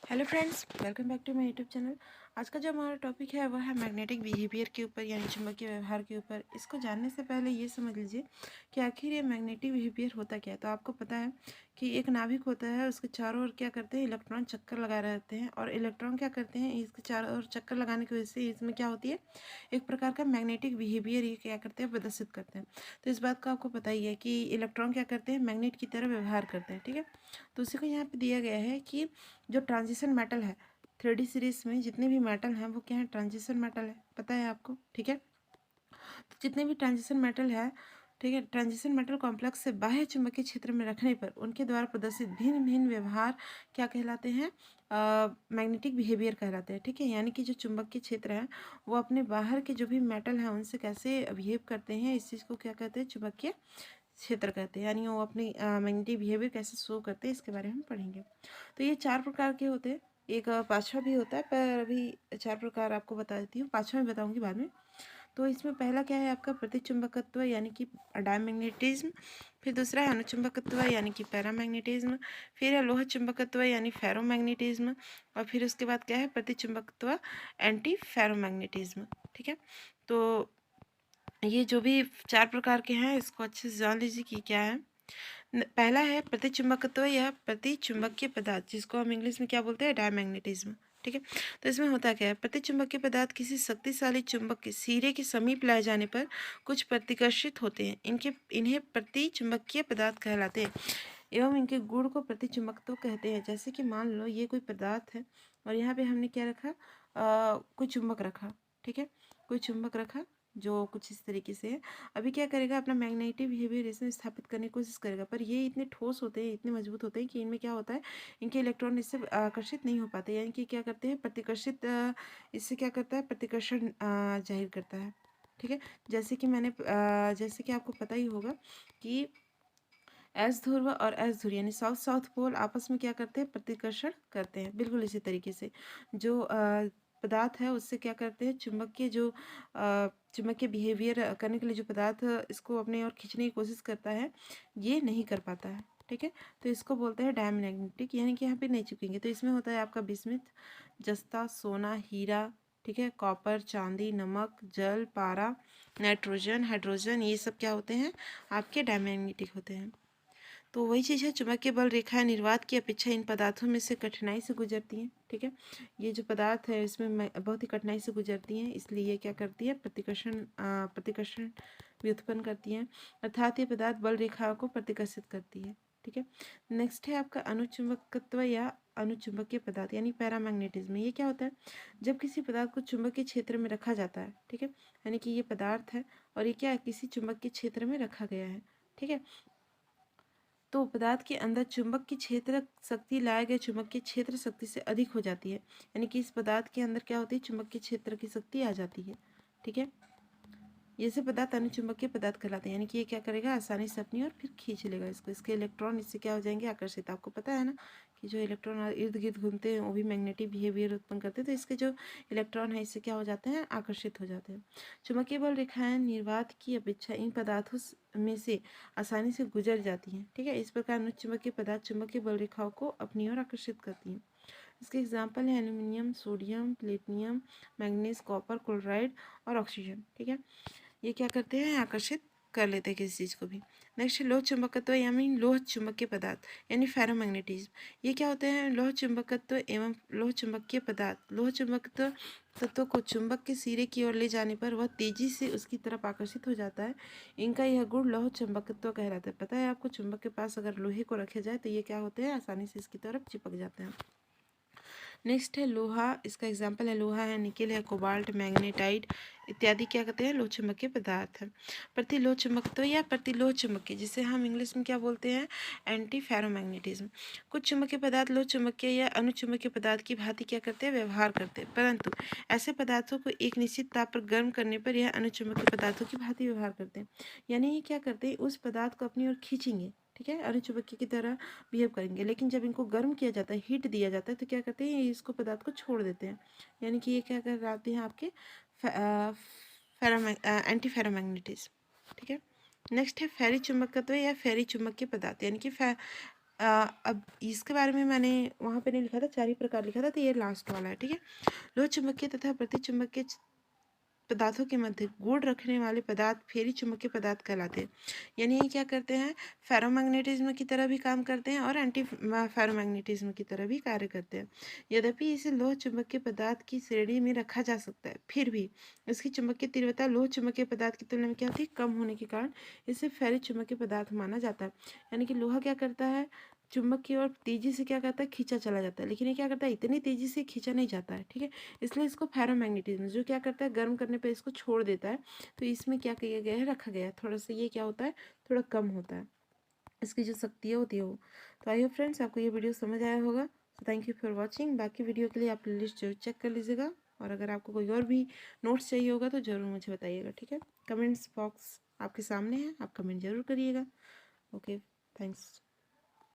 Hello friends, welcome back to my YouTube channel. आज का जो हमारा टॉपिक है वह है मैग्नेटिक बिहेवियर के ऊपर यानी चुंबकीय व्यवहार के ऊपर। इसको जानने से पहले ये समझ लीजिए कि आखिर ये मैग्नेटिक बिहेवियर होता क्या है। तो आपको पता है कि एक नाभिक होता है, उसके चारों ओर क्या करते हैं, इलेक्ट्रॉन चक्कर लगा रहे होते हैं और इलेक्ट्रॉन क्या करते हैं, इसके चारों ओर चक्कर लगाने की वजह से इसमें क्या होती है, एक प्रकार का मैग्नेटिक बिहेवियर ये क्या करते हैं, प्रदर्शित करते हैं। तो इस बात का आपको पता ही है कि इलेक्ट्रॉन क्या करते हैं, मैग्नेट की तरह व्यवहार करते हैं। ठीक है, तो उसी को यहाँ पे दिया गया है कि जो ट्रांजिशन मेटल है, 3D सीरीज में जितने भी मेटल हैं वो क्या है, ट्रांजिशन मेटल है, पता है आपको। ठीक है, तो जितने भी ट्रांजिशन मेटल है, ठीक है, ट्रांजिशन मेटल कॉम्प्लेक्स से बाह्य चुंबकीय क्षेत्र में रखने पर उनके द्वारा प्रदर्शित भिन्न भिन्न व्यवहार क्या कहलाते हैं, मैग्नेटिक बिहेवियर कहलाते हैं। ठीक है, यानी कि जो चुंबकीय क्षेत्र है वो अपने बाहर के जो भी मेटल हैं उनसे कैसे बिहेव करते हैं, इस चीज़ को क्या कहते हैं, चुंबकीय क्षेत्र कहते हैं। यानी वो अपनी मैग्नेटिक बिहेवियर कैसे शो करते हैं, इसके बारे में हम पढ़ेंगे। तो ये 4 प्रकार के होते हैं। एक पाँचवा भी होता है, पर अभी 4 प्रकार आपको बता देती हूँ, पाँचवा भी बताऊँगी बाद में। तो इसमें पहला क्या है आपका, प्रतिचुंबकत्व यानी कि डायमैग्नेटिज्म। फिर दूसरा है अनुचुंबकत्व यानी कि पैरामैग्नेटिज्म। फिर है लोह चुंबकत्व यानी फेरोमैग्नेटिज्म। और फिर उसके बाद क्या है, प्रतिचुंबकत्व एंटी फेरोमैग्नेटिज्म। ठीक है, तो ये जो भी 4 प्रकार के हैं इसको अच्छे से जान लीजिए कि क्या है। पहला है प्रतिचुंबकत्व या प्रतिचुंबकीय पदार्थ, जिसको हम इंग्लिश में क्या बोलते हैं, डायमैग्नेटिज्म। ठीक है, तो इसमें होता क्या है, प्रतिचुंबकीय पदार्थ किसी शक्तिशाली चुंबक के सिरे के समीप लाए जाने पर कुछ प्रतिकर्षित होते हैं। इन्हें प्रतिचुंबकीय पदार्थ कहलाते हैं एवं इनके गुण को प्रतिचुंबकत्व कहते हैं। जैसे कि मान लो ये कोई पदार्थ है और यहाँ पे हमने क्या रखा, कोई चुंबक रखा। ठीक है, कोई चुंबक रखा जो कुछ इस तरीके से है। अभी क्या करेगा, अपना मैग्नेटिक बिहेवियर इसमें स्थापित करने की कोशिश करेगा, पर ये इतने ठोस होते हैं, इतने मजबूत होते हैं कि इनमें क्या होता है, इनके इलेक्ट्रॉन इससे आकर्षित नहीं हो पाते। यानी कि क्या करते हैं, प्रतिकर्षित, इससे क्या करता है, प्रतिकर्षण जाहिर करता है। ठीक है, जैसे कि आपको पता ही होगा कि एस ध्रुव और एस ध्रुव यानी साउथ साउथ पोल आपस में क्या करते हैं, प्रतिकर्षण करते हैं। बिल्कुल इसी तरीके से जो पदार्थ है उससे क्या करते हैं, चुंबकीय बिहेवियर करने के लिए जो पदार्थ इसको अपने ओर खींचने की कोशिश करता है, ये नहीं कर पाता है। ठीक है, तो इसको बोलते हैं डायमैग्नेटिक, यानी कि यहाँ पे नहीं चुकेंगे। तो इसमें होता है आपका बिस्मिथ, जस्ता, सोना, हीरा, ठीक है, कॉपर, चांदी, नमक, जल, पारा, नाइट्रोजन, हाइड्रोजन, ये सब क्या होते हैं, आपके डायमैग्नेटिक होते हैं। तो वही चीज़ है, चुंबकीय बल रेखाएं निर्वात की अपेक्षा इन पदार्थों में से कठिनाई से गुजरती हैं। ठीक है, ये जो पदार्थ है इसमें बहुत ही कठिनाई से गुजरती हैं, इसलिए ये क्या करती है, प्रतिकर्षण भी उत्पन्न करती हैं, अर्थात ये पदार्थ बल रेखाओं को प्रतिकर्षित करती है। ठीक है, नेक्स्ट है आपका अनुचुंबकत्व या अनुचुंबकीय पदार्थ यानी पैरामैग्नेटिज्म। ये क्या होता है, जब किसी पदार्थ को चुंबकीय क्षेत्र में रखा जाता है। ठीक है, यानी कि ये पदार्थ है और ये क्या है, किसी चुंबकीय क्षेत्र में रखा गया है। ठीक है, तो पदार्थ के अंदर चुंबक की क्षेत्र शक्ति लाए गए चुंबक की क्षेत्र शक्ति से अधिक हो जाती है। यानी कि इस पदार्थ के अंदर क्या होती है, चुंबक के क्षेत्र की शक्ति आ जाती है। ठीक है, ये से पदार्थ अनुचुंबकीय पदार्थ कहलाते हैं। यानी कि ये क्या करेगा, आसानी से अपनी ओर फिर खींच लेगा इसको, इसके इलेक्ट्रॉन इससे क्या हो जाएंगे, आकर्षित। आपको पता है ना कि जो इलेक्ट्रॉन इर्द गिर्द घूमते हैं वो भी मैग्नेटिक बिहेवियर उत्पन्न करते हैं, तो इसके जो इलेक्ट्रॉन है इससे क्या हो जाते हैं, आकर्षित हो जाते हैं। चुंबकीय बल रेखाएं निर्वात की अपेक्षा इन पदार्थों में से आसानी से गुजर जाती हैं। ठीक है, इस प्रकार अनुचुंबकीय पदार्थ चुंबकीय बल रेखाओं को अपनी ओर आकर्षित करती हैं। इसके एग्जाम्पल है aluminium, sodium, platinum, manganese, copper, chloride और ऑक्सीजन। ठीक है, ये क्या करते हैं, आकर्षित कर लेते हैं किसी चीज़ को भी। नेक्स्ट है लोह चुंबकत्व यानी लोह चुंबकीय पदार्थ यानी फेरोमैग्नेटिज्म। ये क्या होते हैं, लोह चुंबकत्व एवं लोह चुंबकीय पदार्थ लोह चुंबकत्व तत्व को चुंबक के सिरे की ओर ले जाने पर वह तेजी से उसकी तरफ आकर्षित हो जाता है। इनका यह गुण लोह चुंबकत्व कहलाता है। पता है आपको, चुंबक के पास अगर लोहे को रखे जाए तो ये क्या होते हैं, आसानी से इसकी तरफ चिपक जाते हैं। नेक्स्ट है लोहा, इसका एग्जाम्पल है लोहा है, निकेल है, कोबाल्ट, मैग्नेटाइट इत्यादि क्या कहते हैं, लोह चुंबकीय पदार्थ है। प्रतिलोह चुंबकत्व या प्रतिलोह चुंबकीय, जिसे हम इंग्लिश में क्या बोलते हैं, एंटी फेरोमैग्नेटिज्म। कुछ चुंबकीय पदार्थ लोह चुंबकीय या अनुचुंबकीय पदार्थ की भांति क्या करते हैं, व्यवहार करते हैं, परंतु ऐसे पदार्थों को एक निश्चित ताप पर गर्म करने पर यह अनुचुंबकीय पदार्थों की भांति व्यवहार करते हैं। यानी ये क्या करते हैं, उस पदार्थ को अपनी ओर खींचेंगे। ठीक है, अनुचुंबकीय की तरह बिहेव करेंगे, लेकिन जब इनको गर्म किया जाता है, हीट दिया जाता है, तो क्या करते हैं, ये इसको पदार्थ को छोड़ देते हैं। यानी कि ये क्या कराते हैं, आपके एंटी फेरोमैग्नेटिज्म। ठीक है, नेक्स्ट है फेरी चुंबकत्व या फेरी चुंबकीय पदार्थ यानी कि अब इसके बारे में मैंने वहाँ पे नहीं लिखा था, 4 ही प्रकार लिखा था, तो ये लास्ट वाला है, ठीक है। लोह चुंबकीय तथा प्रतिचुंबकीय पदार्थों के मध्य गुण रखने वाले पदार्थ फेरी चुंबकीय पदार्थ कहलाते हैं। यानी ये क्या करते हैं, फेरोमैग्नेटिज्म की तरह भी काम करते हैं और एंटी फेरोमैग्नेटिज्म की तरह भी कार्य करते हैं। यद्यपि इसे लोह चुंबकीय पदार्थ की श्रेणी में रखा जा सकता है, फिर भी इसकी चुंबकीय तीव्रता लोह चुंबकीय पदार्थ की तुलना में क्या होती है, कम होने के कारण इसे फेरी चुंबकीय पदार्थ माना जाता है। यानी कि लोहा क्या करता है, चुंबक की ओर तेजी से क्या करता है, खींचा चला जाता है, लेकिन ये क्या करता है, इतनी तेजी से खींचा नहीं जाता है, ठीक है। इसलिए इसको फेरोमैग्नेटिज्म जो क्या करता है, गर्म करने पे इसको छोड़ देता है, तो इसमें क्या किया गया है, रखा गया है। थोड़ा सा ये क्या होता है, थोड़ा कम होता है, इसकी जो शक्ति है होती है वो। तो आई होप फ्रेंड्स आपको ये वीडियो समझ आया होगा। तो थैंक यू फॉर वॉचिंग। बाकी वीडियो के लिए आप प्लेलिस्ट जरूर चेक कर लीजिएगा, और अगर आपको कोई और भी नोट्स चाहिए होगा तो ज़रूर मुझे बताइएगा, ठीक है। कमेंट्स बॉक्स आपके सामने है, आप कमेंट जरूर करिएगा। Okay, thanks.